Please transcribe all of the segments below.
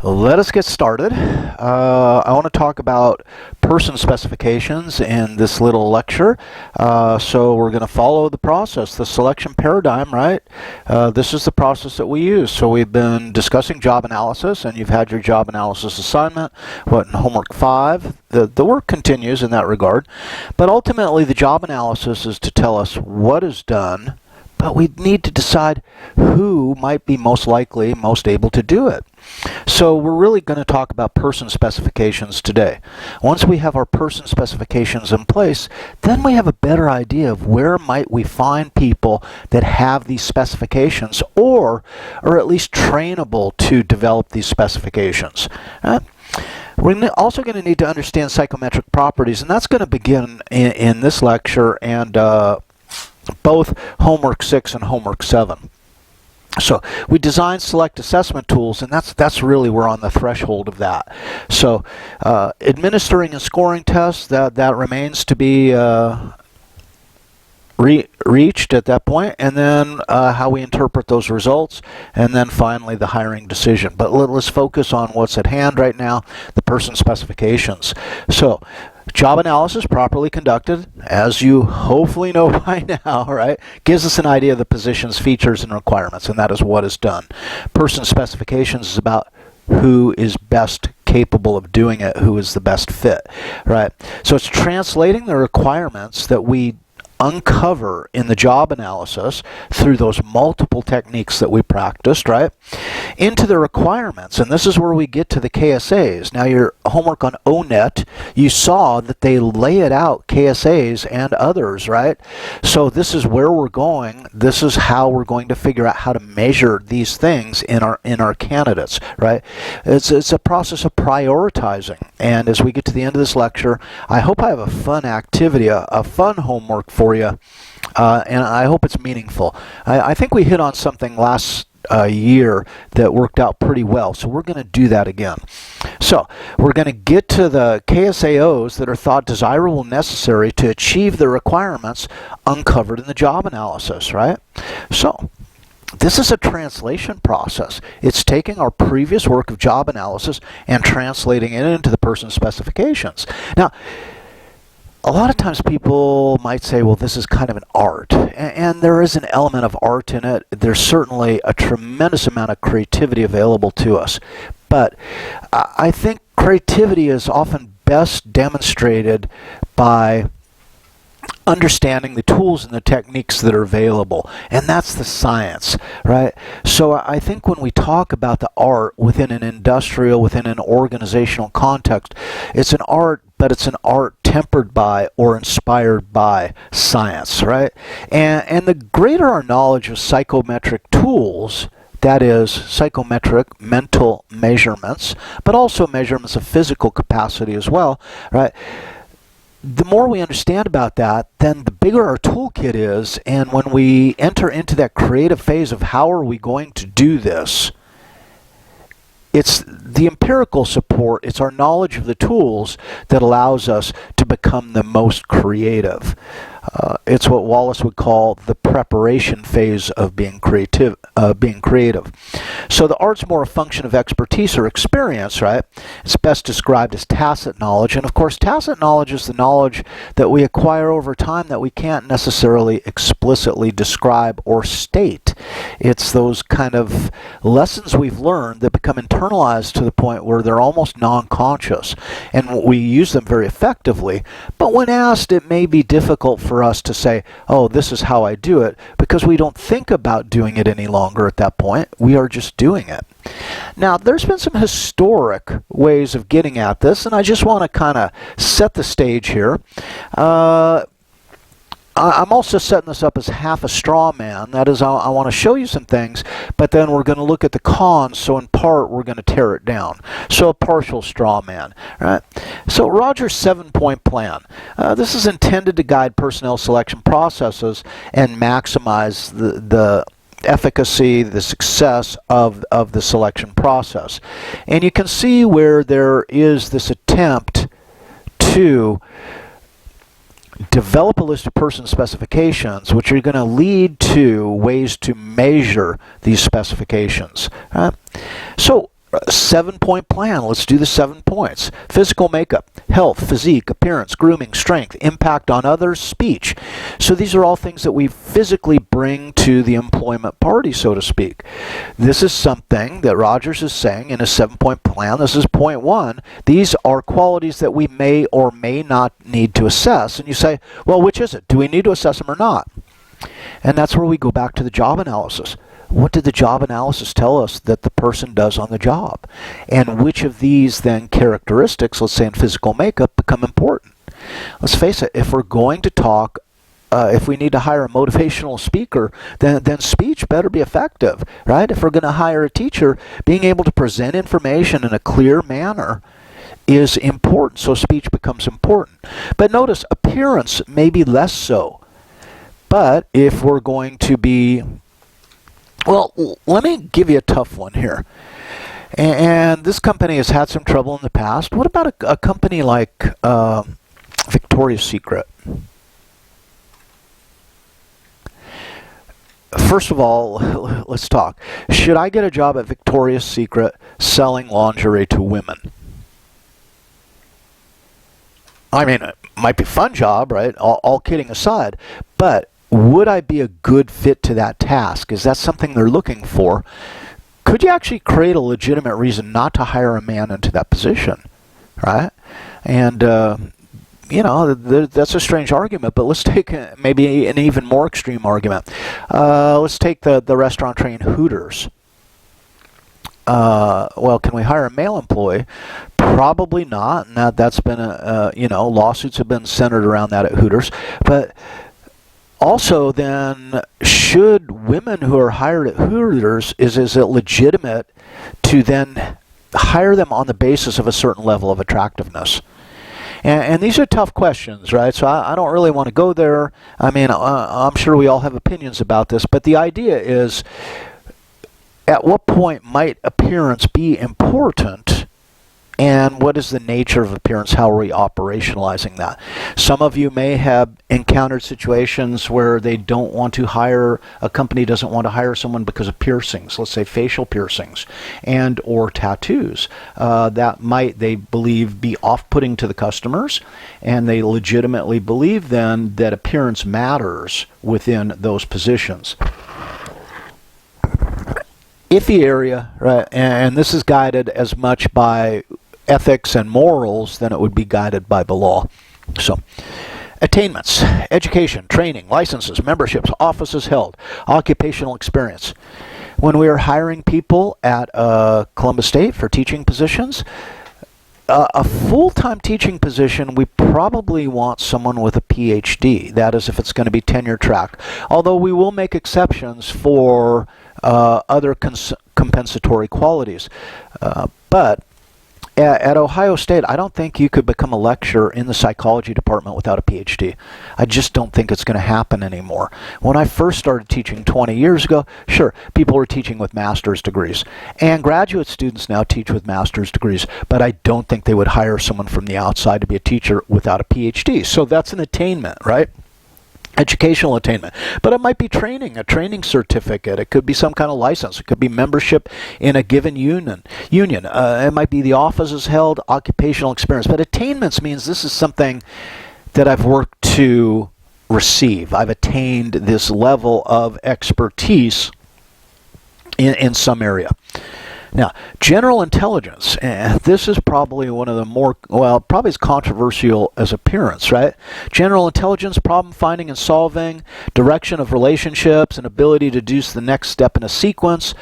Let us get started. I want to talk about person specifications in this little lecture. So we're going to follow the process, the selection paradigm, right? This is the process that we use. So we've been discussing job analysis, and you've had your job analysis assignment, in homework 5. The work continues in that regard. But ultimately, the job analysis is to tell us what is done, but we need to decide who might be most likely, most able to do it. So we're really going to talk about person specifications today. Once we have our person specifications in place, then we have a better idea of where might we find people that have these specifications or are at least trainable to develop these specifications. We're also going to need to understand psychometric properties, and that's going to begin in this lecture and both homework 6 and homework 7. So we design select assessment tools, and that's really, we're on the threshold of that. So administering and scoring tests, that remains to be reached at that point, and then how we interpret those results, and then finally the hiring decision. But let's focus on what's at hand right now, the person specifications. So job analysis properly conducted, as you hopefully know by now, right, gives us an idea of the position's features and requirements, and that is what is done. Person specifications is about who is best capable of doing it, who is the best fit, right? So it's translating the requirements that we uncover in the job analysis through those multiple techniques that we practiced, right, into the requirements. And this is where we get to the KSAs. Now, your homework on ONET, you saw that they lay it out, KSAs and others, right? So this is where we're going. This is how we're going to figure out how to measure these things in our candidates, right? It's a process of prioritizing. And as we get to the end of this lecture, I hope I have a fun activity, a fun homework for you, and I hope it's meaningful. I think we hit on something last year that worked out pretty well, so we're going to do that again. So we're going to get to the KSAOs that are thought desirable and necessary to achieve the requirements uncovered in the job analysis, right? So this is a translation process. It's taking our previous work of job analysis and translating it into the person specifications. Now, a lot of times people might say, well, this is kind of an art, and there is an element of art in it. There's certainly a tremendous amount of creativity available to us, but I think creativity is often best demonstrated by understanding the tools and the techniques that are available, and that's the science, right? So I think when we talk about the art within an industrial, within an organizational context, it's an art, but it's an art tempered by or inspired by science, right? And the greater our knowledge of psychometric tools, that is psychometric mental measurements, but also measurements of physical capacity as well, right? The more we understand about that, then the bigger our toolkit is, and when we enter into that creative phase of how are we going to do this, it's the empirical support, it's our knowledge of the tools that allows us to become the most creative. It's what Wallace would call the preparation phase of being creative. So the art's more a function of expertise or experience, right? It's best described as tacit knowledge, and of course tacit knowledge is the knowledge that we acquire over time that we can't necessarily explicitly describe or state. It's those kind of lessons we've learned that become internalized to the point where they're almost non-conscious, and we use them very effectively, but when asked, it may be difficult for us to say, oh, this is how I do it, because we don't think about doing it any longer at that point. We are just doing it. Now, there's been some historic ways of getting at this, and I just want to kind of set the stage here. I'm also setting this up as half a straw man. That is, I want to show you some things, but then we're going to look at the cons, so in part we're going to tear it down. So a partial straw man, right? So Rogers' 7-point plan. This is intended to guide personnel selection processes and maximize the efficacy, the success of the selection process. And you can see where there is this attempt to develop a list of person specifications, which are going to lead to ways to measure these specifications. So 7-point plan. Let's do the 7 points. Physical makeup, health, physique, appearance, grooming, strength, impact on others, speech. So these are all things that we physically bring to the employment party, so to speak. This is something that Rogers is saying in a 7-point plan. This is point 1. These are qualities that we may or may not need to assess. And you say, well, which is it? Do we need to assess them or not? And that's where we go back to the job analysis. What did the job analysis tell us that the person does on the job? And which of these then characteristics, let's say in physical makeup, become important? Let's face it, if we're going to talk, if we need to hire a motivational speaker, then speech better be effective, right? If we're going to hire a teacher, being able to present information in a clear manner is important, so speech becomes important. But notice, appearance may be less so. But if we're going to be, well, let me give you a tough one here. And this company has had some trouble in the past. What about a company like Victoria's Secret? First of all, let's talk. Should I get a job at Victoria's Secret selling lingerie to women? I mean, it might be a fun job, right? All kidding aside. But would I be a good fit to that task? Is that something they're looking for? Could you actually create a legitimate reason not to hire a man into that position, right? And, you know, that's a strange argument, but let's take maybe an even more extreme argument. Let's take the restaurant chain Hooters. Well, can we hire a male employee? Probably not, and that's been you know, lawsuits have been centered around that at Hooters. But also, then, should women who are hired at Hooters, is it legitimate to then hire them on the basis of a certain level of attractiveness? And these are tough questions, right? So I don't really want to go there. I mean, I'm sure we all have opinions about this, but the idea is, at what point might appearance be important? And what is the nature of appearance? How are we operationalizing that? Some of you may have encountered situations where they don't want to hire, a company doesn't want to hire someone because of piercings, let's say facial piercings, and or tattoos. That might, they believe, be off-putting to the customers, and they legitimately believe then that appearance matters within those positions. Iffy area, right? And this is guided as much by ethics and morals than it would be guided by the law. So, attainments, education, training, licenses, memberships, offices held, occupational experience. When we are hiring people at Columbus State for teaching positions, a full-time teaching position, we probably want someone with a PhD. That is, if it's going to be tenure track. Although we will make exceptions for other compensatory qualities. But at Ohio State, I don't think you could become a lecturer in the psychology department without a PhD. I just don't think it's going to happen anymore. When I first started teaching 20 years ago, sure, people were teaching with master's degrees. And graduate students now teach with master's degrees, but I don't think they would hire someone from the outside to be a teacher without a PhD. So that's an attainment, right? Educational attainment. But it might be training, a training certificate. It could be some kind of license. It could be membership in a given union. It might be the offices held, occupational experience. But attainments means this is something that I've worked to receive. I've attained this level of expertise in some area. Now, general intelligence, and this is probably one of the more, well, probably as controversial as appearance, right? General intelligence, problem finding and solving, direction of relationships, and ability to deduce the next step in a sequence.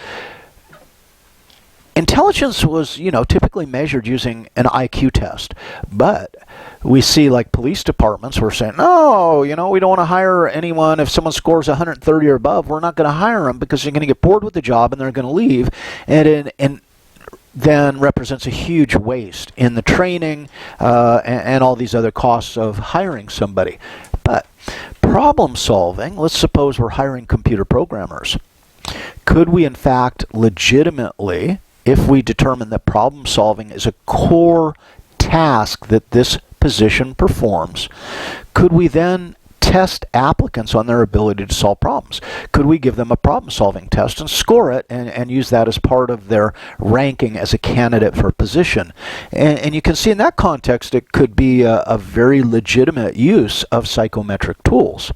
Intelligence was, typically measured using an IQ test, but we see like police departments who are saying, no, we don't want to hire anyone if someone scores 130 or above. We're not going to hire them because they're going to get bored with the job and they're going to leave, and then represents a huge waste in the training and all these other costs of hiring somebody. But problem solving, let's suppose we're hiring computer programmers. Could we in fact legitimately, if we determine that problem solving is a core task that this position performs, could we then test applicants on their ability to solve problems? Could we give them a problem-solving test and score it and use that as part of their ranking as a candidate for a position? And you can see in that context it could be a very legitimate use of psychometric tools.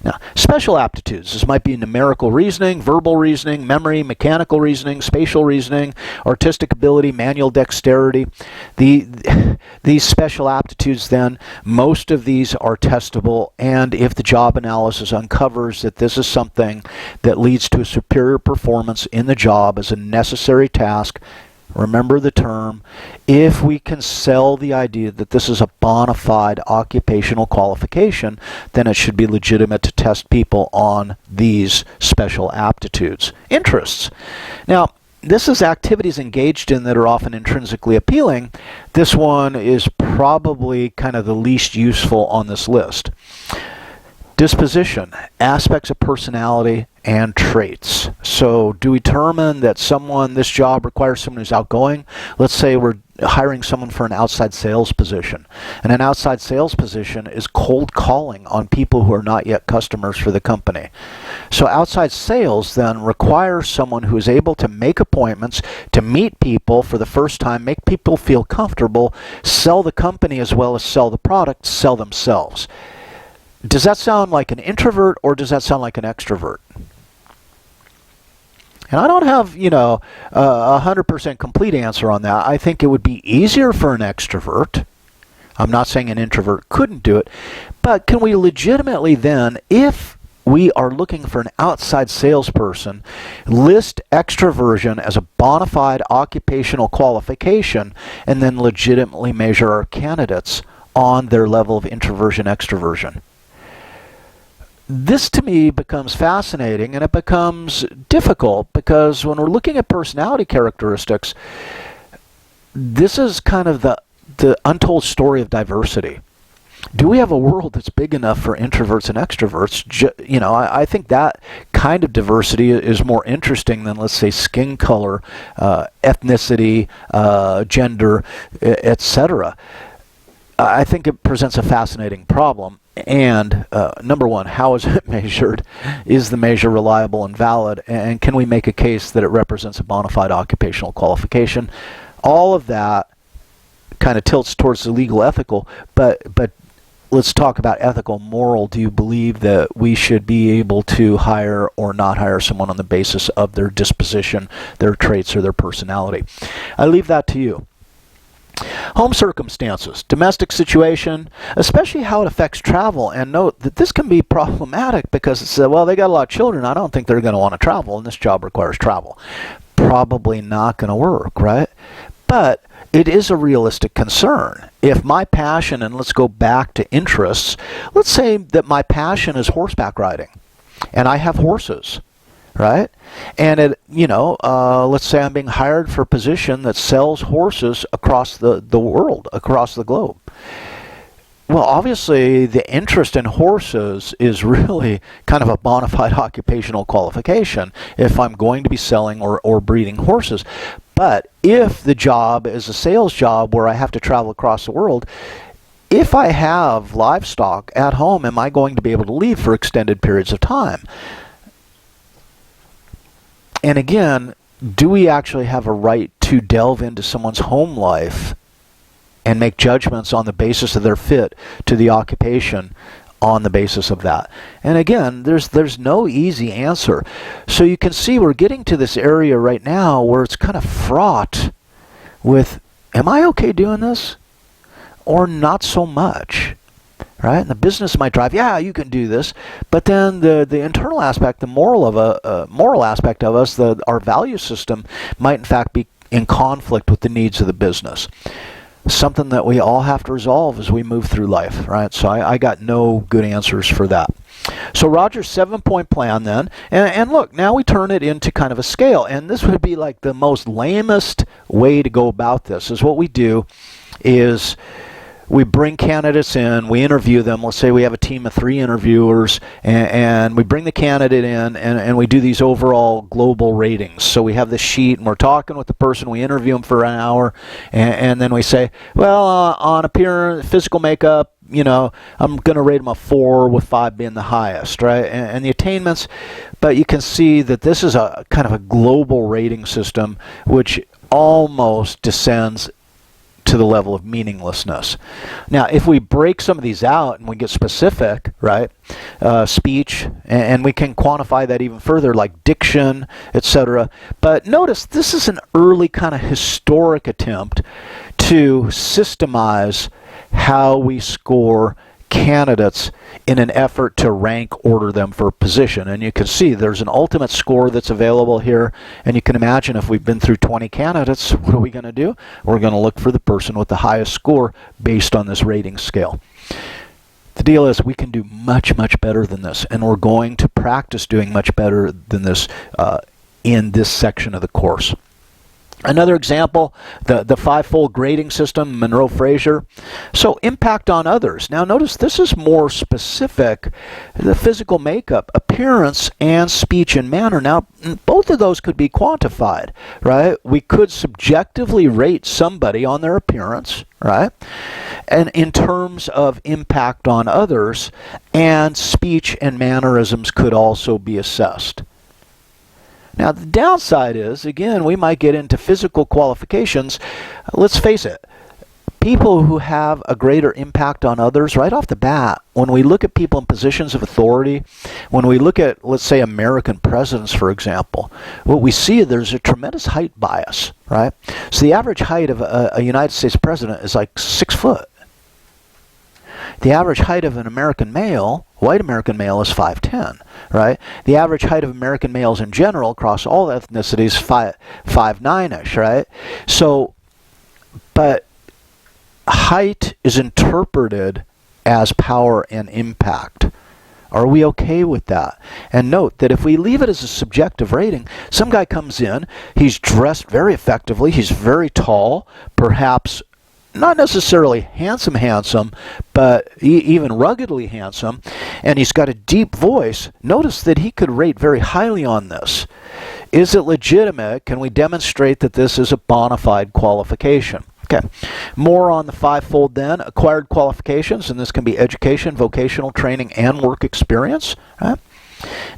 Now, special aptitudes. This might be numerical reasoning, verbal reasoning, memory, mechanical reasoning, spatial reasoning, artistic ability, manual dexterity. These special aptitudes then, most of these are testable, and if the job analysis uncovers that this is something that leads to a superior performance in the job as a necessary task, remember the term, if we can sell the idea that this is a bona fide occupational qualification, then it should be legitimate to test people on these special aptitudes. Interests. Now, this is activities engaged in that are often intrinsically appealing. This one is probably kind of the least useful on this list. Disposition, aspects of personality and traits. So do we determine that this job requires someone who's outgoing? Let's say we're hiring someone for an outside sales position. And an outside sales position is cold calling on people who are not yet customers for the company. So outside sales then requires someone who is able to make appointments, to meet people for the first time, make people feel comfortable, sell the company as well as sell the product, sell themselves. Does that sound like an introvert or does that sound like an extrovert? And I don't have, a 100% complete answer on that. I think it would be easier for an extrovert. I'm not saying an introvert couldn't do it, but can we legitimately then, if we are looking for an outside salesperson, list extroversion as a bona fide occupational qualification and then legitimately measure our candidates on their level of introversion, extroversion? This to me becomes fascinating, and it becomes difficult because when we're looking at personality characteristics, this is kind of the untold story of diversity. Do we have a world that's big enough for introverts and extroverts? I think that kind of diversity is more interesting than, let's say, skin color, ethnicity, gender, etc. I think it presents a fascinating problem. And number one, how is it measured? Is the measure reliable and valid? And can we make a case that it represents a bona fide occupational qualification? All of that kind of tilts towards the legal ethical, but let's talk about ethical, moral. Do you believe that we should be able to hire or not hire someone on the basis of their disposition, their traits, or their personality? I leave that to you. Home circumstances, domestic situation, especially how it affects travel. And note that this can be problematic because it's, well, they got a lot of children. I don't think they're going to want to travel, and this job requires travel. Probably not going to work, right? But it is a realistic concern. If my passion, and let's go back to interests, let's say that my passion is horseback riding, and I have horses. Right? And let's say I'm being hired for a position that sells horses across the world, across the globe. Well, obviously, the interest in horses is really kind of a bona fide occupational qualification if I'm going to be selling or breeding horses. But if the job is a sales job where I have to travel across the world, if I have livestock at home, am I going to be able to leave for extended periods of time? And again, do we actually have a right to delve into someone's home life and make judgments on the basis of their fit to the occupation on the basis of that? And again, there's no easy answer. So you can see we're getting to this area right now where it's kind of fraught with, am I okay doing this? Or not so much? Right? And the business might drive, yeah, you can do this, but then the internal aspect, the moral aspect of us, our value system, might in fact be in conflict with the needs of the business. Something that we all have to resolve as we move through life, right? So I got no good answers for that. So Roger's 7-point plan then, and look, now we turn it into kind of a scale, and this would be like the most lamest way to go about this. Is what we do is we bring candidates in, we interview them. Let's say we have a team of 3 interviewers, and we bring the candidate in, and we do these overall global ratings. So we have this sheet, and we're talking with the person, we interview them for an hour, and then we say, well, on appearance, physical makeup, I'm going to rate them a 4 with 5 being the highest, right? And the attainments, but you can see that this is a kind of a global rating system which almost descends to the level of meaninglessness. Now, if we break some of these out and we get specific, right, speech, and we can quantify that even further, like diction, etc. But notice this is an early kind of historic attempt to systemize how we score candidates in an effort to rank order them for position. And you can see there's an ultimate score that's available here, and you can imagine if we've been through 20 candidates, what are we going to do? We're going to look for the person with the highest score based on this rating scale. The deal is we can do much, much better than this, and we're going to practice doing much better than this in this section of the course. Another example, the Fivefold grading system, Monroe-Fraser. So impact on others. Now notice this is more specific, the physical makeup, appearance, and speech and manner. Now both of those could be quantified, right? We could subjectively rate somebody on their appearance, right? And in terms of impact on others, and speech and mannerisms could also be assessed. Now, the downside is, again, we might get into physical qualifications. Let's face it, people who have a greater impact on others, right off the bat, when we look at people in positions of authority, when we look at, let's say, American presidents, for example, what we see, there's a tremendous height bias, right? So the average height of a United States president is like 6 foot. The average height of an American male, white American male, is 5'10", right? The average height of American males in general across all ethnicities, 5'9"-ish, right? So, but height is interpreted as power and impact. Are we okay with that? And note that if we leave it as a subjective rating, some guy comes in, he's dressed very effectively, he's very tall, perhaps not necessarily handsome, but even ruggedly handsome, and he's got a deep voice. Notice that he could rate very highly on this. Is it legitimate? Can we demonstrate that this is a bona fide qualification? Okay, more on the Fivefold then. Acquired qualifications, and this can be education, vocational training, and work experience. Right?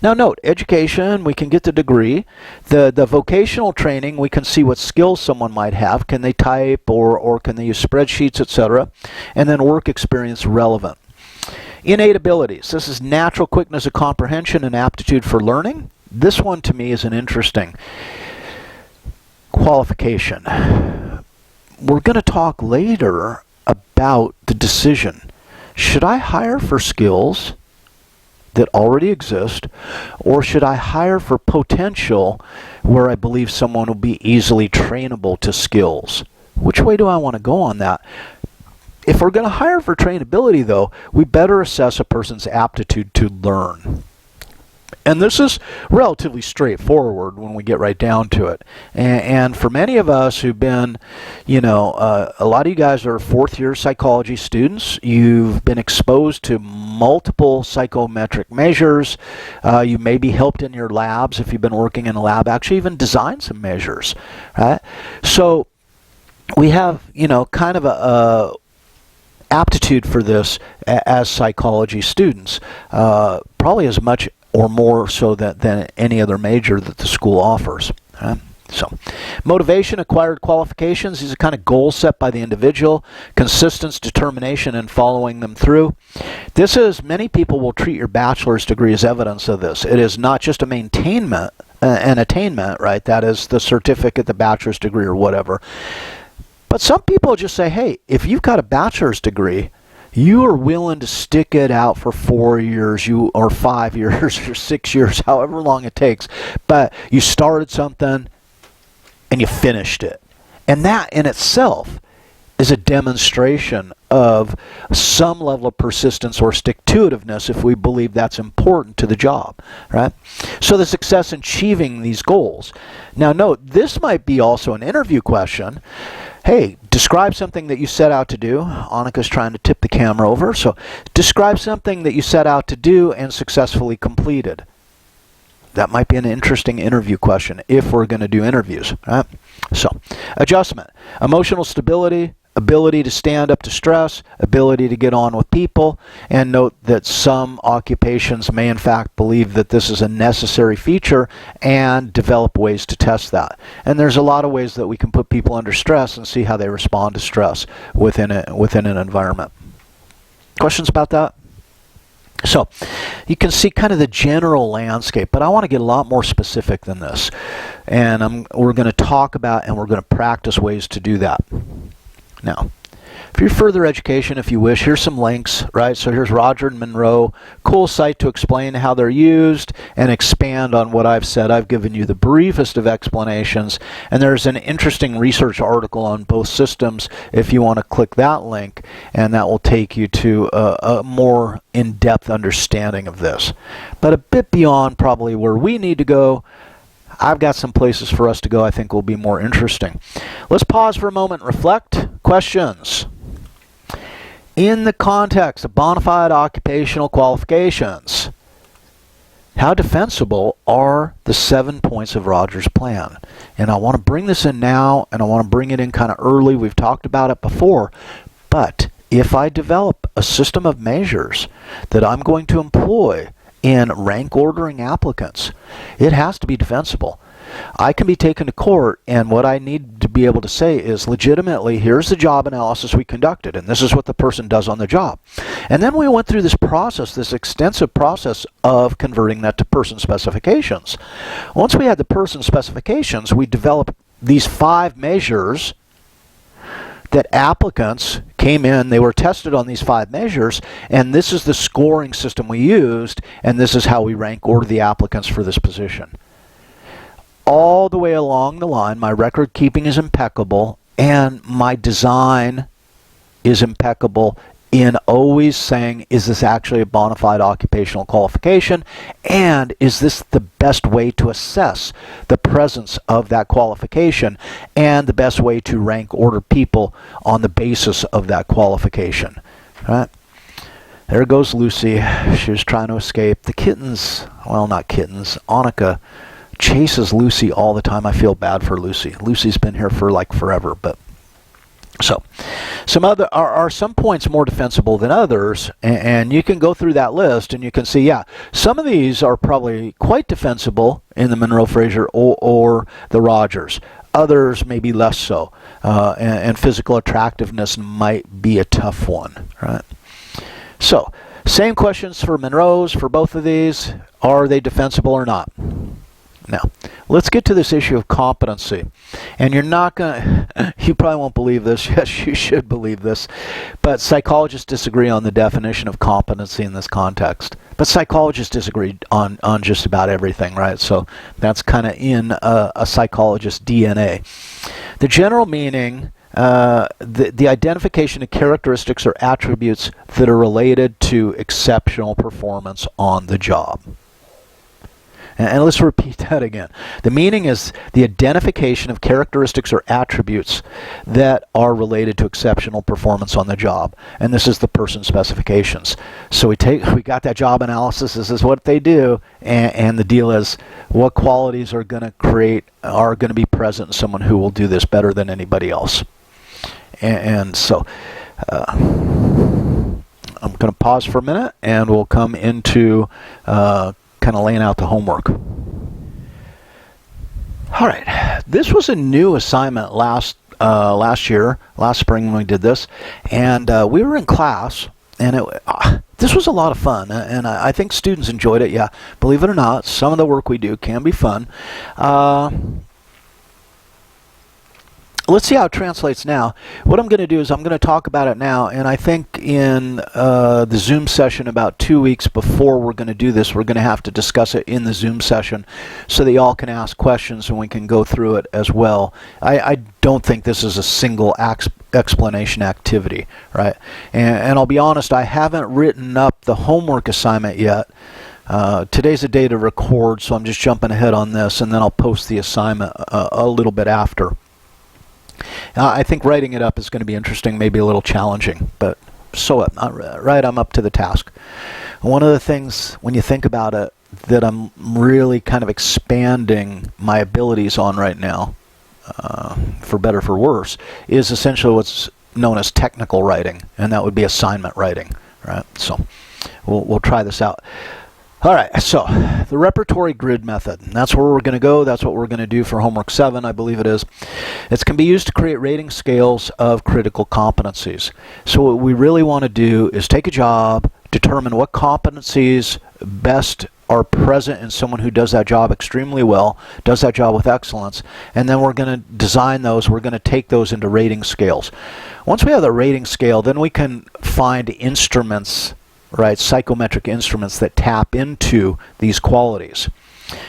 Now note, education, we can get the degree. The vocational training, we can see what skills someone might have. Can they type or can they use spreadsheets, etc. And then work experience relevant. Innate abilities. This is natural quickness of comprehension and aptitude for learning. This one to me is an interesting qualification. We're going to talk later about the decision. Should I hire for skills that already exist, or should I hire for potential where I believe someone will be easily trainable to skills? Which way do I want to go on that? If we're going to hire for trainability, though, we better assess a person's aptitude to learn. And this is relatively straightforward when we get right down to it. And for many of us who've been, a lot of you guys are fourth-year psychology students. You've been exposed to multiple psychometric measures. You may be helped in your labs if you've been working in a lab, actually even design some measures. Right? So we have, kind of a aptitude for this as psychology students, probably as much or more so than any other major that the school offers. So, motivation, acquired qualifications, these are kind of goals set by the individual, consistence, determination, and following them through. This is, many people will treat your bachelor's degree as evidence of this. It is not just a maintainment, an attainment, right? That is the certificate, the bachelor's degree, or whatever. But some people just say, hey, if you've got a bachelor's degree, you are willing to stick it out for 4 years, or 5 years, or 6 years, however long it takes. But you started something and you finished it. And that in itself is a demonstration of some level of persistence or stick-to-itiveness if we believe that's important to the job, right? So the success in achieving these goals. Now note, this might be also an interview question. Hey, describe something that you set out to do. Annika's trying to tip the camera over. So describe something that you set out to do and successfully completed. That might be an interesting interview question if we're going to do interviews. Right? So, adjustment. Emotional stability, ability to stand up to stress, ability to get on with people, and note that some occupations may in fact believe that this is a necessary feature and develop ways to test that. And there's a lot of ways that we can put people under stress and see how they respond to stress within an environment. Questions about that? So you can see kind of the general landscape, but I want to get a lot more specific than this. And we're going to talk about and we're going to practice ways to do that. Now, for your further education, if you wish, here's some links, right? So here's Roger and Monroe. Cool site to explain how they're used and expand on what I've said. I've given you the briefest of explanations, and there's an interesting research article on both systems if you want to click that link, and that will take you to a more in-depth understanding of this. But a bit beyond probably where we need to go, I've got some places for us to go I think will be more interesting. Let's pause for a moment and reflect. Questions? In the context of bona fide occupational qualifications, how defensible are the 7 points of Roger's plan? And I want to bring this in now, and I want to bring it in kind of early. We've talked about it before. But if I develop a system of measures that I'm going to employ in rank ordering applicants, it has to be defensible. I can be taken to court, and what I need to be able to say is legitimately, here's the job analysis we conducted, and this is what the person does on the job. And then we went through this process, this extensive process of converting that to person specifications. Once we had the person specifications, we developed these 5 measures that applicants came in, they were tested on these 5 measures, and this is the scoring system we used, and this is how we rank order the applicants for this position. All the way along the line, my record keeping is impeccable, and my design is impeccable in always saying, is this actually a bona fide occupational qualification, and is this the best way to assess the presence of that qualification, and the best way to rank order people on the basis of that qualification. Right? There goes Lucy. She was trying to escape. The kittens, well, not kittens, Annika chases Lucy all the time. I feel bad for Lucy. Lucy's been here for like forever, but so are some points more defensible than others, and you can go through that list and you can see, yeah, some of these are probably quite defensible in the Monroe Fraser or the Rogers. Others maybe less so, and physical attractiveness might be a tough one, right? So same questions for Monroe's, for both of these. Are they defensible or not? Now, let's get to this issue of competency. And you're not going to, you probably won't believe this. Yes, you should believe this. But psychologists disagree on the definition of competency in this context. But psychologists disagree on just about everything, right? So that's kind of in a psychologist's DNA. The general meaning, the identification of characteristics or attributes that are related to exceptional performance on the job. And let's repeat that again. The meaning is the identification of characteristics or attributes that are related to exceptional performance on the job. And this is the person specifications. So we got that job analysis. This is what they do. And the deal is what qualities are going to be present in someone who will do this better than anybody else. And so I'm going to pause for a minute, and we'll come into kind of laying out the homework. All right, this was a new assignment last spring when we did this, and we were in class, and this was a lot of fun, and I think students enjoyed it. Yeah, believe it or not, some of the work we do can be fun. Let's see how it translates now. What I'm going to do is I'm going to talk about it now, and I think in the Zoom session about 2 weeks before we're going to do this, we're going to have to discuss it in the Zoom session so that y'all can ask questions and we can go through it as well. I don't think this is a single explanation activity, right? And I'll be honest, I haven't written up the homework assignment yet. Today's a day to record, so I'm just jumping ahead on this, and then I'll post the assignment a little bit after. I think writing it up is going to be interesting, maybe a little challenging, but so what? Right, I'm up to the task. One of the things, when you think about it, that I'm really kind of expanding my abilities on right now, for better for worse, is essentially what's known as technical writing, and that would be assignment writing, right? So we'll try this out. All right, so the repertory grid method, and that's where we're going to go. That's what we're going to do for homework 7, I believe it is. It can be used to create rating scales of critical competencies. So what we really want to do is take a job, determine what competencies best are present in someone who does that job extremely well, does that job with excellence, and then we're going to design those, we're going to take those into rating scales. Once we have the rating scale, then we can find instruments, right, psychometric instruments that tap into these qualities.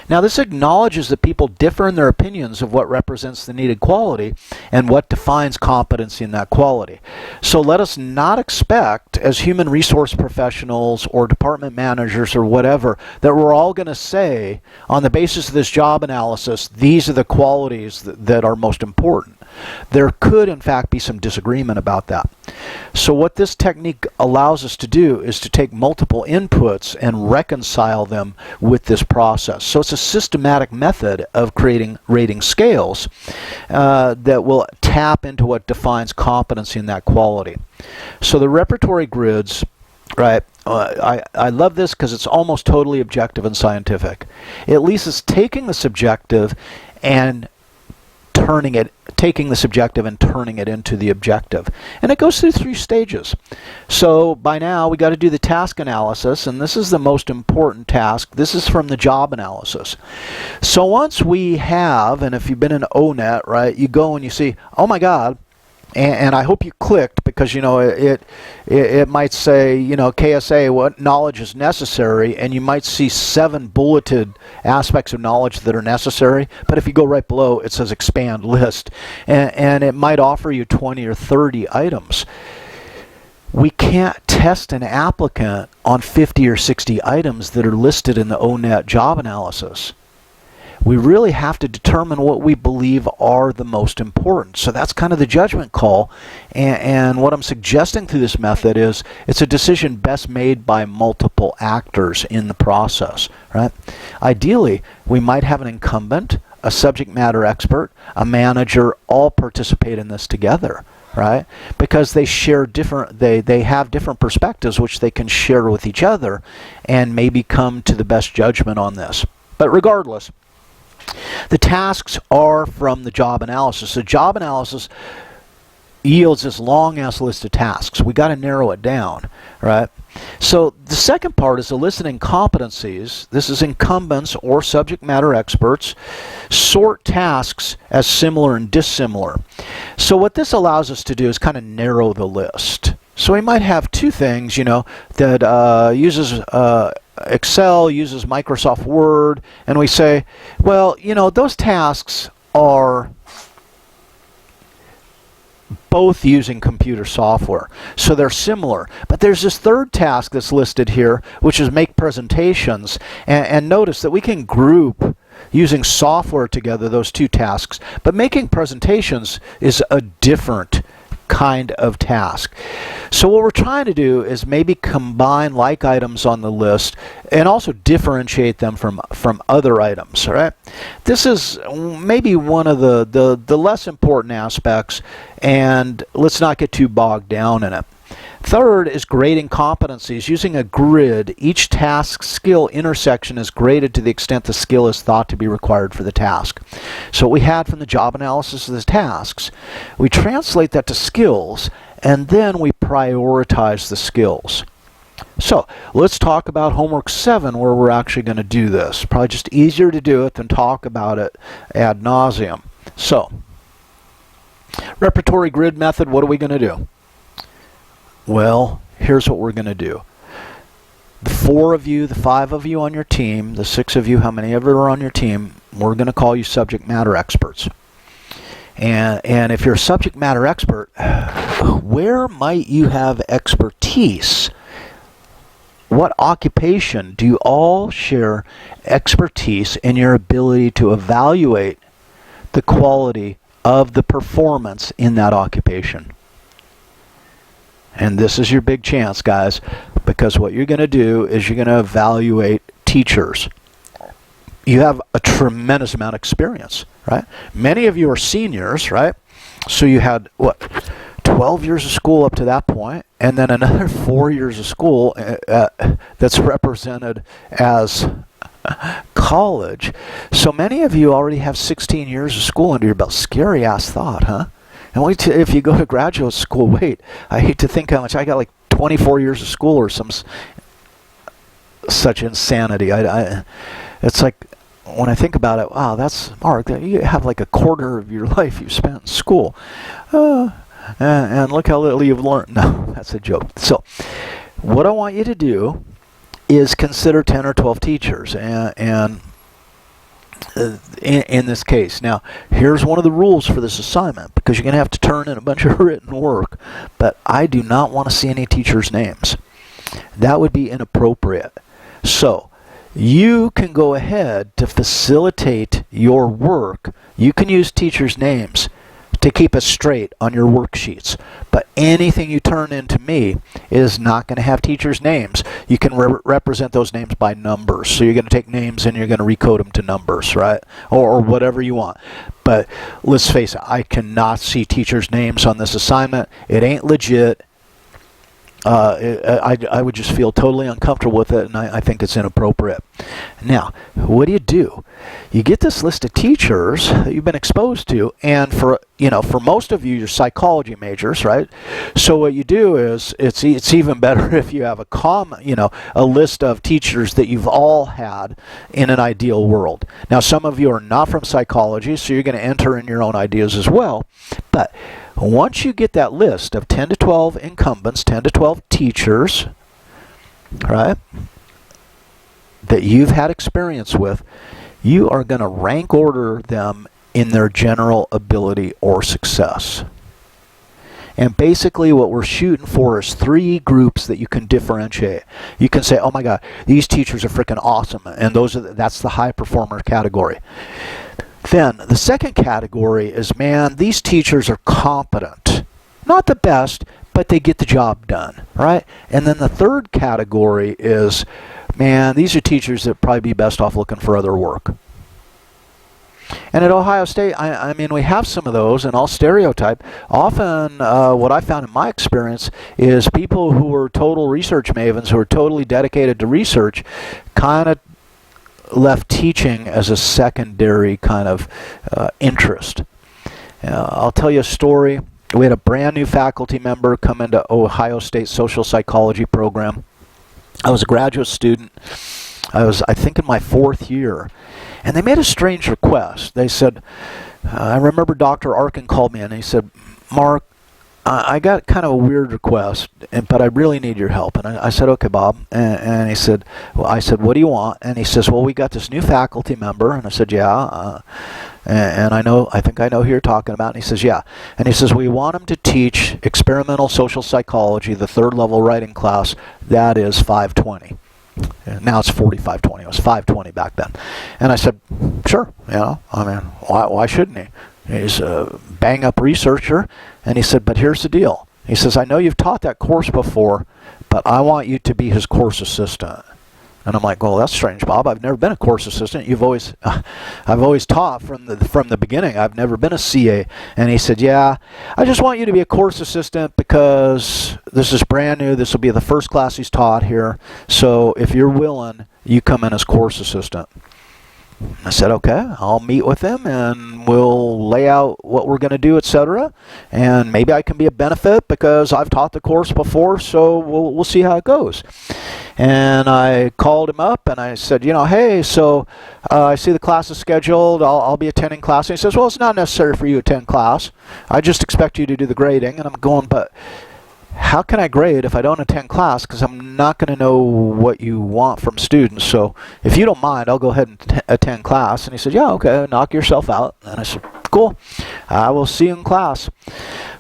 Now, this acknowledges that people differ in their opinions of what represents the needed quality and what defines competency in that quality. So let us not expect, as human resource professionals or department managers or whatever, that we're all going to say, on the basis of this job analysis, these are the qualities that are most important. There could, in fact, be some disagreement about that. So what this technique allows us to do is to take multiple inputs and reconcile them with this process. So it's a systematic method of creating rating scales that will tap into what defines competency in that quality. So the repertory grids, right, I love this because it's almost totally objective and scientific. At least it's taking the subjective and taking the subjective and turning it into the objective. And it goes through 3 stages. So by now we got to do the task analysis, and this is the most important task. This is from the job analysis. So once we have, and if you've been in ONET, right, you go and you see, oh my God, and I hope you clicked, because, you know, it might say, you know, KSA, what knowledge is necessary, and you might see 7 bulleted aspects of knowledge that are necessary. But if you go right below, it says expand list, and it might offer you 20 or 30 items. We can't test an applicant on 50 or 60 items that are listed in the ONET job analysis. We really have to determine what we believe are the most important. So that's kind of the judgment call. And what I'm suggesting through this method is it's a decision best made by multiple actors in the process, right? Ideally, we might have an incumbent, a subject matter expert, a manager, all participate in this together, right? Because they share different, they have different perspectives which they can share with each other and maybe come to the best judgment on this. But regardless, the tasks are from the job analysis. The job analysis yields this long-ass list of tasks. We got to narrow it down, right? So the second part is eliciting competencies. This is incumbents or subject matter experts. Sort tasks as similar and dissimilar. So what this allows us to do is kind of narrow the list. So we might have 2 things, you know, that uses Excel, uses Microsoft Word, and we say, well, you know, those tasks are both using computer software, so they're similar. But there's this third task that's listed here, which is make presentations, and notice that we can group using software together those 2 tasks, but making presentations is a different kind of task. So what we're trying to do is maybe combine like items on the list and also differentiate them from other items, right? This is maybe one of the less important aspects, and let's not get too bogged down in it. Third is grading competencies. Using a grid, each task skill intersection is graded to the extent the skill is thought to be required for the task. So what we had from the job analysis of the tasks, we translate that to skills, and then we prioritize the skills. So let's talk about homework 7, where we're actually going to do this. Probably just easier to do it than talk about it ad nauseum. So, repertory grid method, what are we going to do? Well, here's what we're going to do. The 4 of you, the 5 of you on your team, the 6 of you, how many ever are on your team, we're going to call you subject matter experts. And if you're a subject matter expert, where might you have expertise? What occupation do you all share expertise in your ability to evaluate the quality of the performance in that occupation? And this is your big chance, guys, because what you're going to do is you're going to evaluate teachers. You have a tremendous amount of experience, right? Many of you are seniors, right? So you had, what, 12 years of school up to that point, and then another 4 years of school that's represented as college. So many of you already have 16 years of school under your belt. Scary ass thought, huh? And wait till if you go to graduate school, wait, I hate to think how much, I got like 24 years of school or some such insanity. It's like, when I think about it, wow, that's, Mark, you have like a quarter of your life you spent in school. And look how little you've learned. No, that's a joke. So what I want you to do is consider 10 or 12 teachers and in this case. Now, here's one of the rules for this assignment, because you're going to have to turn in a bunch of written work, but I do not want to see any teachers' names. That would be inappropriate. So you can go ahead to facilitate your work. You can use teachers' names to keep us straight on your worksheets. But anything you turn into me is not going to have teachers' names. You can represent those names by numbers. So you're going to take names and you're going to recode them to numbers, right? Or whatever you want. But let's face it, I cannot see teachers' names on this assignment. It ain't legit. I would just feel totally uncomfortable with it, and I think it's inappropriate. Now, what do? You get this list of teachers that you've been exposed to, and for most of you, you're psychology majors, right? So what you do is it's even better if you have a list of teachers that you've all had in an ideal world. Now, some of you are not from psychology, so you're going to enter in your own ideas as well, but once you get that list of 10 to 12 incumbents, 10 to 12 teachers, right, that you've had experience with, you are going to rank order them in their general ability or success. And basically what we're shooting for is 3 groups that you can differentiate. You can say, oh my God, these teachers are freaking awesome, and that's the high performer category. Then the second category is, man, these teachers are competent. Not the best, but they get the job done, right? And then the third category is, man, these are teachers that probably be best off looking for other work. And at Ohio State, I mean, we have some of those, and I'll stereotype. Often, what I found in my experience is people who are total research mavens, who are totally dedicated to research, kind of left teaching as a secondary kind of interest. I'll tell you a story. We had a brand new faculty member come into Ohio State social psychology program. I was a graduate student. I think in my 4th year. And they made a strange request. They said, I remember Dr. Arkin called me and he said, Mark, I got kind of a weird request, but I really need your help. And I said, okay, Bob. And he said, well, I said, what do you want? And he says, well, we got this new faculty member. And I said, yeah. And I think I know who you're talking about. And he says, yeah. And he says, we want him to teach experimental social psychology, the 3rd level writing class. That is 520. Now it's 4520. It was 520 back then. And I said, sure. I mean, why shouldn't he? He's a bang-up researcher. And he said, but here's the deal. He says, I know you've taught that course before, but I want you to be his course assistant. And I'm like, well, that's strange, Bob. I've never been a course assistant. I've always taught from the beginning. I've never been a CA. And he said, yeah, I just want you to be a course assistant because this is brand new. This will be the first class he's taught here. So if you're willing, you come in as course assistant. I said, okay, I'll meet with him and we'll lay out what we're going to do, etc. And maybe I can be a benefit because I've taught the course before, so we'll see how it goes. And I called him up and I said, hey, so I see the class is scheduled. I'll be attending class. And he says, well, it's not necessary for you to attend class. I just expect you to do the grading. And I'm going, but how can I grade if I don't attend class? Because I'm not going to know what you want from students. So if you don't mind, I'll go ahead and attend class. And he said, yeah, okay, knock yourself out. And I said, cool, I will see you in class.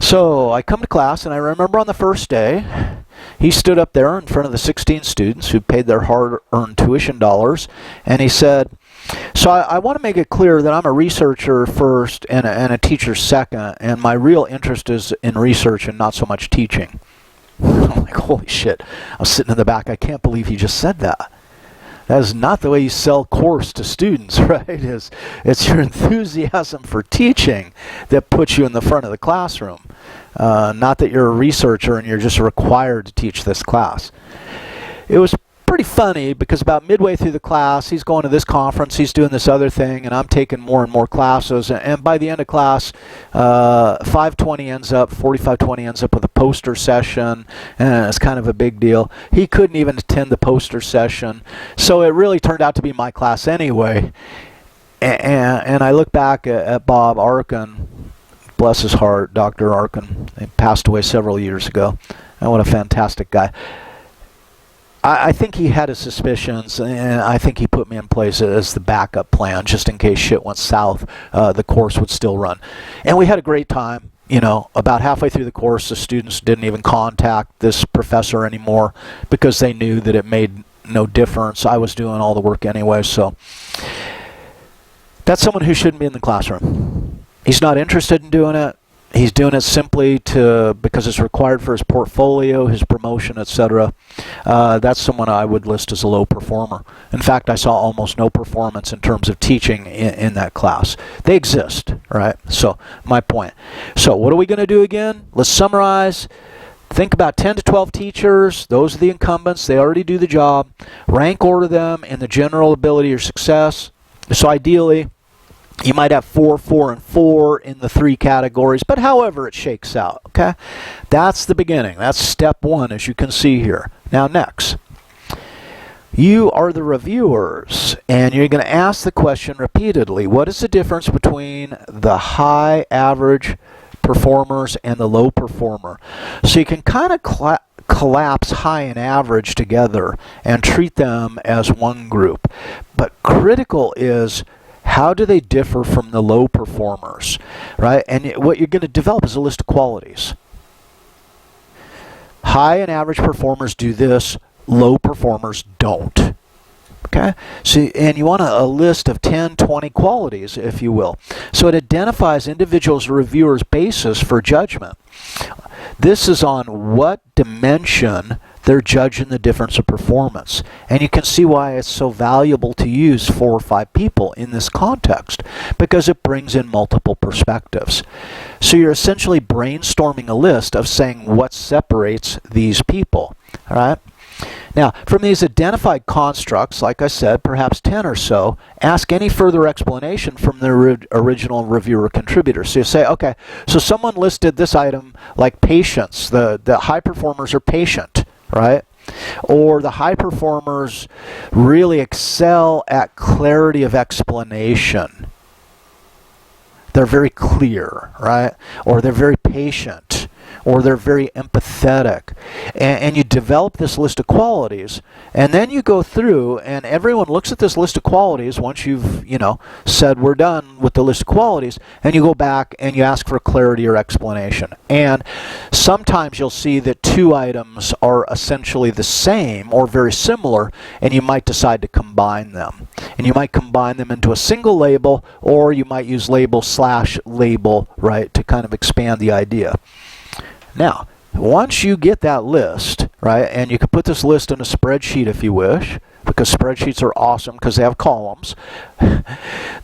So I come to class, and I remember on the first day, he stood up there in front of the 16 students who paid their hard-earned tuition dollars, and he said, so I want to make it clear that I'm a researcher first and a teacher second, and my real interest is in research and not so much teaching. I'm like, holy shit. I was sitting in the back. I can't believe he just said that. That is not the way you sell course to students, right? It's your enthusiasm for teaching that puts you in the front of the classroom. Not that you're a researcher and you're just required to teach this class. It was pretty funny because about midway through the class, he's going to this conference, he's doing this other thing, and I'm taking more and more classes. And by the end of class, 5:20 ends up, 45:20 ends up with a poster session, and it's kind of a big deal. He couldn't even attend the poster session, so it really turned out to be my class anyway. And I look back at Bob Arkin, bless his heart, Dr. Arkin. He passed away several years ago. And what a fantastic guy. I think he had his suspicions, and I think he put me in place as the backup plan, just in case shit went south, the course would still run. And we had a great time. You know, about halfway through the course, the students didn't even contact this professor anymore because they knew that it made no difference. I was doing all the work anyway, so that's someone who shouldn't be in the classroom. He's not interested in doing it. He's doing it simply because it's required for his portfolio, his promotion, etc. That's someone I would list as a low performer. In fact, I saw almost no performance in terms of teaching in that class. They exist, right? So, my point. So, what are we going to do again? Let's summarize. Think about 10 to 12 teachers. Those are the incumbents. They already do the job. Rank order them in the general ability or success. So, ideally, you might have 4, 4, and 4 in the 3 categories, but however it shakes out, okay? That's the beginning. That's step 1, as you can see here. Now, next. You are the reviewers, and you're going to ask the question repeatedly. What is the difference between the high average performers and the low performer? So you can kind of collapse high and average together and treat them as one group. But critical is, how do they differ from the low performers, right? And what you're going to develop is a list of qualities. High and average performers do this, low performers don't. Okay? So, and you want a list of 10, 20 qualities, if you will. So it identifies individuals' reviewers' basis for judgment. This is on what dimension they're judging the difference of performance. And you can see why it's so valuable to use 4 or 5 people in this context, because it brings in multiple perspectives. So you're essentially brainstorming a list of saying what separates these people. All right? Now, from these identified constructs, like I said, perhaps 10 or so, ask any further explanation from the original reviewer contributor. So you say, okay, so someone listed this item like patience. The high performers are patient, right? Or the high performers really excel at clarity of explanation. They're very clear, right? Or they're very patient. Or they're very empathetic. And you develop this list of qualities, and then you go through, and everyone looks at this list of qualities once you've, said we're done with the list of qualities, and you go back and you ask for clarity or explanation. And sometimes you'll see that 2 items are essentially the same or very similar, and you might decide to combine them. And you might combine them into a single label, or you might use label/label, right, to kind of expand the idea. Now, once you get that list, right, and you can put this list in a spreadsheet if you wish, because spreadsheets are awesome because they have columns.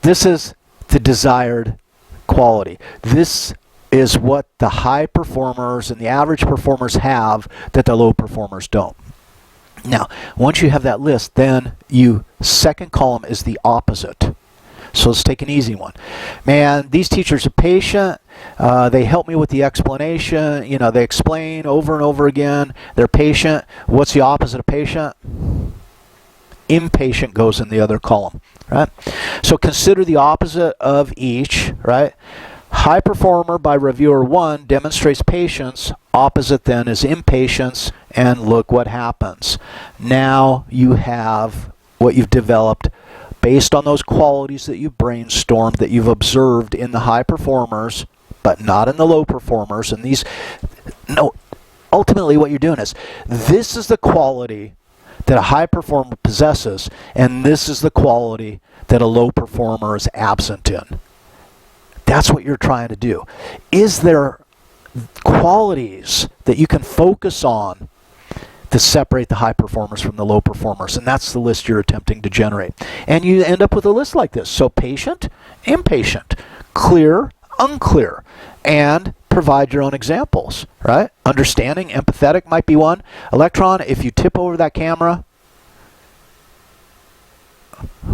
This is the desired quality. This is what the high performers and the average performers have that the low performers don't. Now, once you have that list, then second column is the opposite. So let's take an easy one. Man, these teachers are patient. They help me with the explanation. They explain over and over again. They're patient. What's the opposite of patient? Impatient goes in the other column, right? So consider the opposite of each, right? High performer by reviewer 1 demonstrates patience. Opposite then is impatience. And look what happens. Now you have what you've developed based on those qualities that you've brainstormed, that you've observed in the high performers, but not in the low performers. And ultimately what you're doing is, this is the quality that a high performer possesses, and this is the quality that a low performer is absent in. That's what you're trying to do. Is there qualities that you can focus on to separate the high performers from the low performers. And that's the list you're attempting to generate. And you end up with a list like this. So patient, impatient, clear, unclear, and provide your own examples, right? Understanding, empathetic might be one. Electron, if you tip over that camera,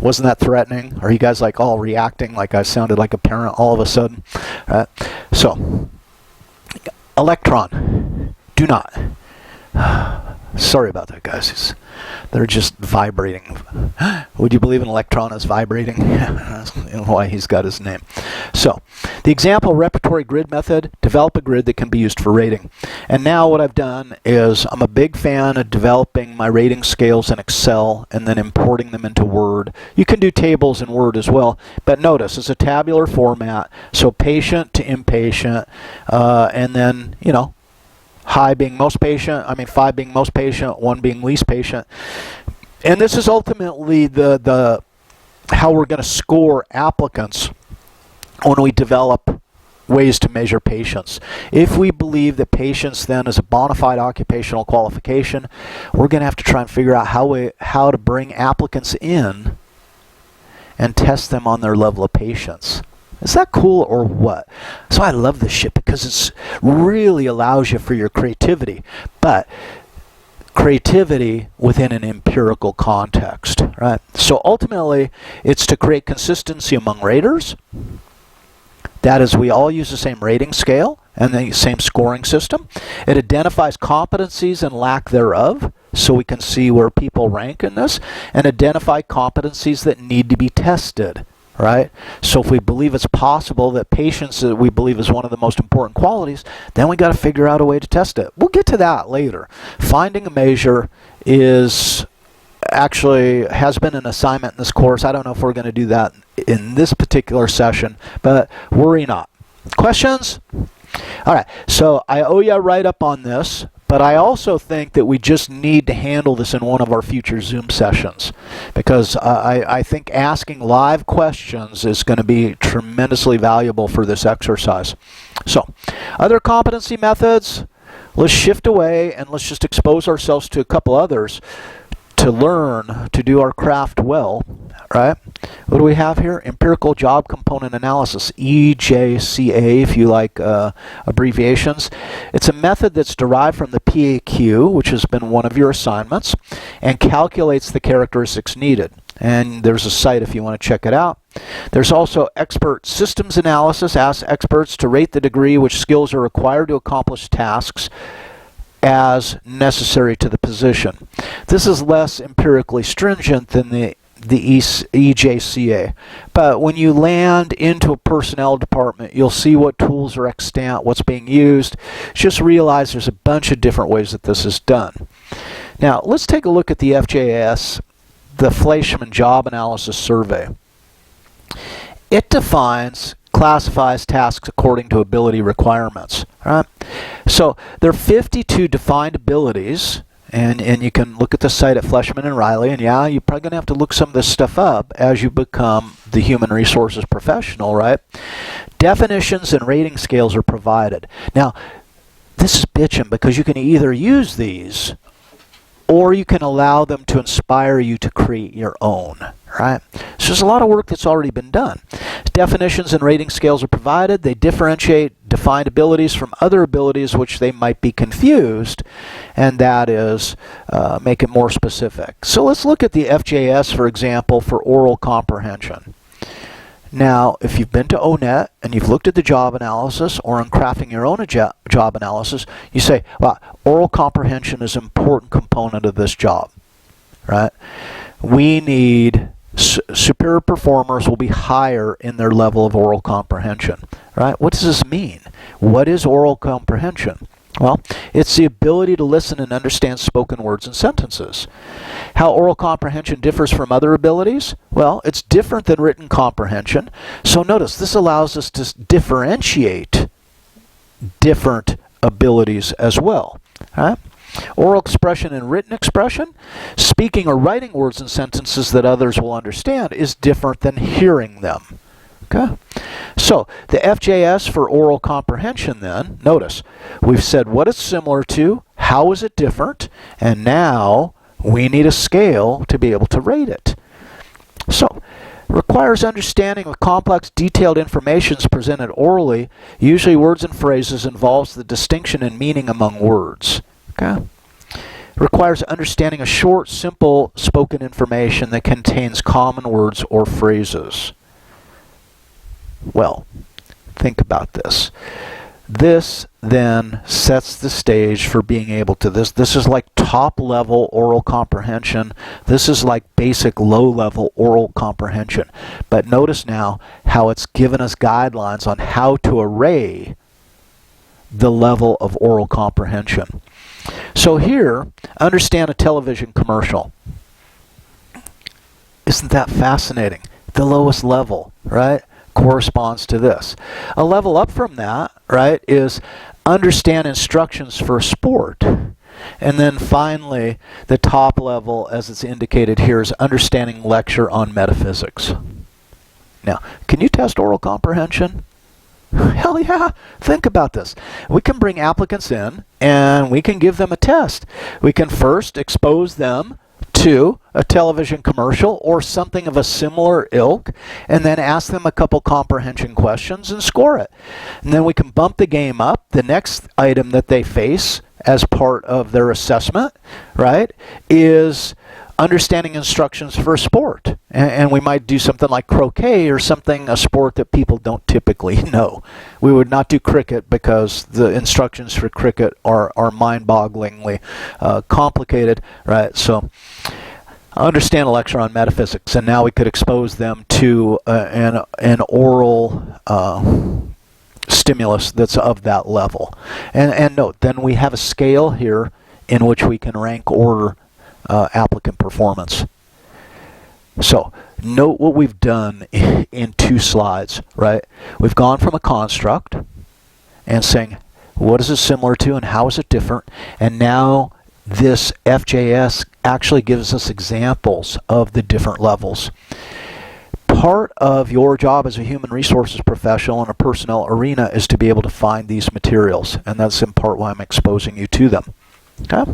wasn't that threatening? Are you guys like all reacting like I sounded like a parent all of a sudden? Right? So, electron, do not. Sorry about that, guys. They're just vibrating. Would you believe an electron is vibrating? That's why he's got his name. So, the example repertory grid method, develop a grid that can be used for rating. And now what I've done is I'm a big fan of developing my rating scales in Excel and then importing them into Word. You can do tables in Word as well, but notice it's a tabular format, so patient to impatient, and then, you know, high being most patient, 5 being most patient, 1 being least patient. And this is ultimately the how we're going to score applicants when we develop ways to measure patience. If we believe that patience then is a bona fide occupational qualification, we're going to have to try and figure out how to bring applicants in and test them on their level of patience. Is that cool or what? So I love this shit because it really allows you for your creativity, but creativity within an empirical context, right? So ultimately, it's to create consistency among raters. That is, we all use the same rating scale and the same scoring system. It identifies competencies and lack thereof, so we can see where people rank in this, and identify competencies that need to be tested. Right? So if we believe it's possible that patience we believe is one of the most important qualities, then we got to figure out a way to test it. We'll get to that later. Finding a measure is actually has been an assignment in this course. I don't know if we're going to do that in this particular session, but worry not. Questions? All right, so I owe you a write-up on this, but I also think that we just need to handle this in one of our future Zoom sessions, because I think asking live questions is going to be tremendously valuable for this exercise. So, other competency methods, let's shift away and let's just expose ourselves to a couple others to learn to do our craft well, right? What do we have here? Empirical Job Component Analysis, EJCA, if you like abbreviations. It's a method that's derived from the PAQ, which has been one of your assignments, and calculates the characteristics needed. And there's a site if you want to check it out. There's also expert systems analysis, asks experts to rate the degree which skills are required to accomplish tasks as necessary to the position. This is less empirically stringent than the EJCA, but when you land into a personnel department, you'll see what tools are extant, what's being used. Just realize there's a bunch of different ways that this is done. Now, let's take a look at the FJS, the Fleischmann Job Analysis Survey. It classifies tasks according to ability requirements. Right? So there are 52 defined abilities, and you can look at the site at Fleischmann and Riley, and yeah, you're probably going to have to look some of this stuff up as you become the human resources professional, right? Definitions and rating scales are provided. Now, this is bitching because you can either use these or you can allow them to inspire you to create your own, right? So there's a lot of work that's already been done. Definitions and rating scales are provided. They differentiate defined abilities from other abilities which they might be confused, and that is make it more specific. So let's look at the FJS, for example, for oral comprehension. Now, if you've been to ONET and you've looked at the job analysis or in crafting your own job analysis, you say, well, oral comprehension is an important component of this job, right? We need superior performers will be higher in their level of oral comprehension, right? What does this mean? What is oral comprehension? Well, it's the ability to listen and understand spoken words and sentences. How oral comprehension differs from other abilities? Well, it's different than written comprehension. So notice, this allows us to differentiate different abilities as well. Right? Oral expression and written expression, speaking or writing words and sentences that others will understand, is different than hearing them. Okay? So, the FJS for oral comprehension then, notice, we've said what it's similar to, how is it different? And now we need a scale to be able to rate it. So, requires understanding of complex, detailed information presented orally, usually words and phrases, involves the distinction in meaning among words. Okay? Requires understanding of short, simple, spoken information that contains common words or phrases. Well, think about this. This then sets the stage for being able to this is like top level oral comprehension. This is like basic low level oral comprehension. But notice now how it's given us guidelines on how to array the level of oral comprehension. So here, understand a television commercial. Isn't that fascinating? The lowest level, right, corresponds to this. A level up from that, right, is understand instructions for a sport. And then finally, the top level, as it's indicated here, is understanding lecture on metaphysics. Now, can you test oral comprehension? Hell yeah! Think about this. We can bring applicants in and we can give them a test. We can first expose them to a television commercial or something of a similar ilk, and then ask them a couple comprehension questions and score it. And then we can bump the game up. The next item that they face as part of their assessment, right, is understanding instructions for a sport. And we might do something like croquet or something, a sport that people don't typically know. We would not do cricket because the instructions for cricket are mind-bogglingly complicated, right? So understand a lecture on metaphysics, and now we could expose them to an oral stimulus that's of that level. And note, then we have a scale here in which we can rank order applicant performance. So, note what we've done in 2 slides, right? We've gone from a construct and saying, what is it similar to and how is it different? And now this FJS actually gives us examples of the different levels. Part of your job as a human resources professional in a personnel arena is to be able to find these materials, and that's in part why I'm exposing you to them. Okay?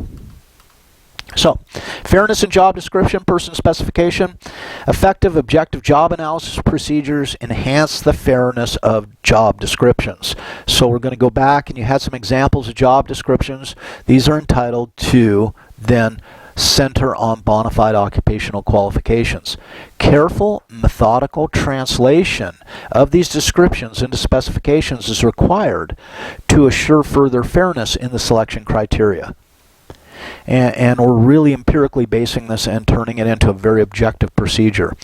So, fairness in job description, person specification, effective objective job analysis procedures enhance the fairness of job descriptions. So we're going to go back, and you had some examples of job descriptions. These are entitled to then center on bona fide occupational qualifications. Careful, methodical translation of these descriptions into specifications is required to assure further fairness in the selection criteria. And we're really empirically basing this and turning it into a very objective procedure.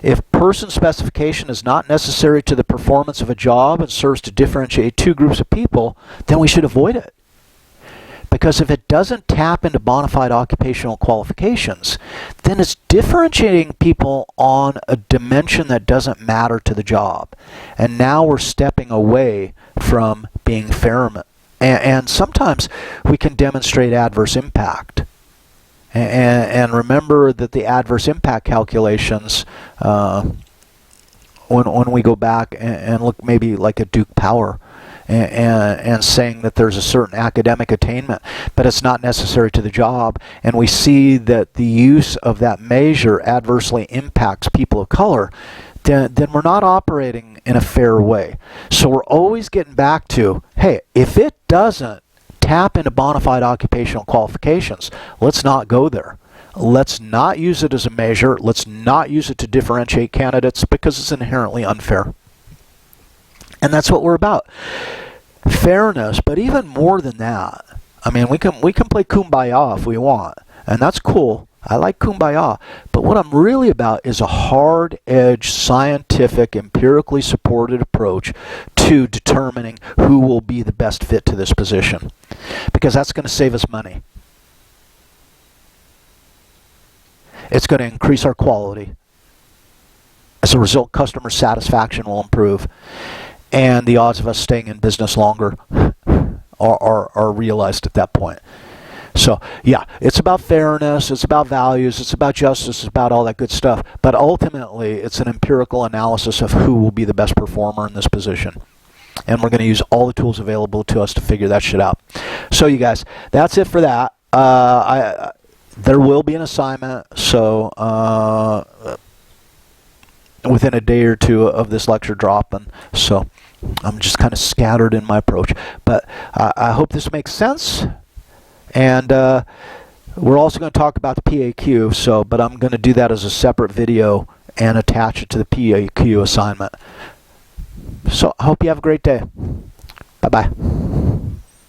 If person specification is not necessary to the performance of a job and serves to differentiate 2 groups of people, then we should avoid it. Because if it doesn't tap into bona fide occupational qualifications, then it's differentiating people on a dimension that doesn't matter to the job. And now we're stepping away from being fair. And sometimes we can demonstrate adverse impact. And remember that the adverse impact calculations, when we go back and look maybe like at Duke Power, and saying that there's a certain academic attainment, but it's not necessary to the job, and we see that the use of that measure adversely impacts people of color, then we're not operating in a fair way. So we're always getting back to, hey, if it doesn't tap into bona fide occupational qualifications, let's not go there. Let's not use it as a measure. Let's not use it to differentiate candidates because it's inherently unfair. And that's what we're about. Fairness, but even more than that. I mean, we can play kumbaya if we want, and that's cool. I like kumbaya, but what I'm really about is a hard-edged, scientific, empirically supported approach to determining who will be the best fit to this position, because that's going to save us money. It's going to increase our quality. As a result, customer satisfaction will improve, and the odds of us staying in business longer are realized at that point. So, yeah, it's about fairness, it's about values, it's about justice, it's about all that good stuff. But ultimately, it's an empirical analysis of who will be the best performer in this position. And we're going to use all the tools available to us to figure that shit out. So you guys, that's it for that. There will be an assignment, so within a day or two of this lecture dropping. So I'm just kind of scattered in my approach. But I hope this makes sense. And we're also going to talk about the PAQ, but I'm going to do that as a separate video and attach it to the PAQ assignment. So I hope you have a great day. Bye-bye.